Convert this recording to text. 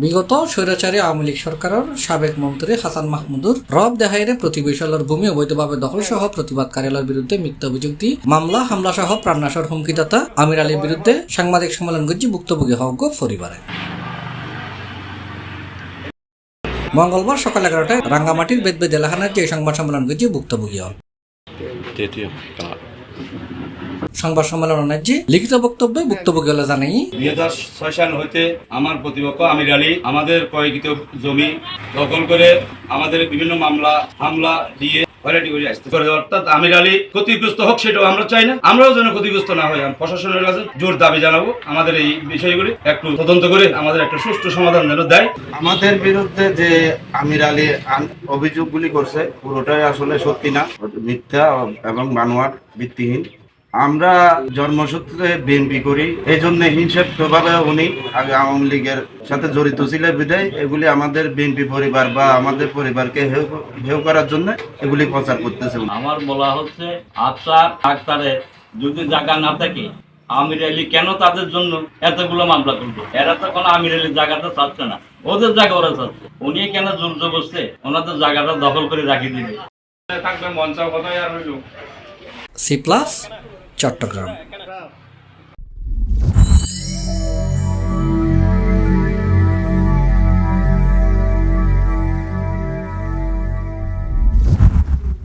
বিগত স্বৈরাচারী আওয়ামী লীগ সরকারের সাবেক মন্ত্রী হাসান মাহমুদুর রব দেহাইরে প্রতিবেশালর ভূমি অবৈধভাবে দখল সহ প্রতিবাদ কার্যালয়ের বিরুদ্ধে মিথ্যা অভিযোগ দিয়ে মামলা হামলা সহ প্রাণনাশের হুমকিদাতা আমির আলীর বিরুদ্ধে সাংবাদিক সম্মেলন করছে ভুক্তভোগী হক পরিবারে। মঙ্গলবার সকাল 11টায় রাঙ্গামাটির বেদবেদ এলাকার যে সংবাদ সম্মেলন করছে ভুক্তভোগী হল। সংবাদ সম্মেলনের যে লিখিত বক্তব্যে ভুক্তভোগী হলে জানাই 2006 সাল হইতে আমার প্রতিপক্ষ আমির আলী আমাদের ক্রয়কৃত জমি দখল করে আমাদের বিভিন্ন মামলা হামলা দিয়ে অর্থাৎ আমির আলী ক্ষতিগ্রস্ত হোক সেটাও আমরা চাই না, আমরাও যেন ক্ষতিগ্রস্ত না হই। প্রশাসনের কাছে জোর দাবি জানাবো আমাদের এই বিষয়গুলি একটু তদন্ত করে আমাদের একটা সুষ্ঠু সমাধান যেন দেয়। আমাদের বিরুদ্ধে যে আমির আলী অভিযোগগুলি করছে পুরোটাই আসলে সত্যি না, মিথ্যা এবং বানোয়াট ভিত্তিহীন। আমরা জন্মসূত্রে বিএনপি করি, এই জন্য হিংসাত্মকভাবে উনি আগে আওয়ামী লীগের সাথে জড়িত ছিল বিধায় এগুলি আমাদের বিএনপি পরিবার বা আমাদের পরিবারকে হেয় করার জন্য এগুলি প্রচার করতেছে। আমার বলা হচ্ছে আফসার ডাক্তারে যদি জায়গা না থাকে আমির আলী কেন তাদের জন্য এতগুলো মামলা করবে? এরা তো কোনো আমির আলীর জায়গাটা চাচ্ছে না, ওদের জায়গা ওরা চাচ্ছে। উনি কেন জোর জবরদস্তি ওনাদের জায়গাটা দখল করে রাখি দিবে? C+ চট্টগ্রাম।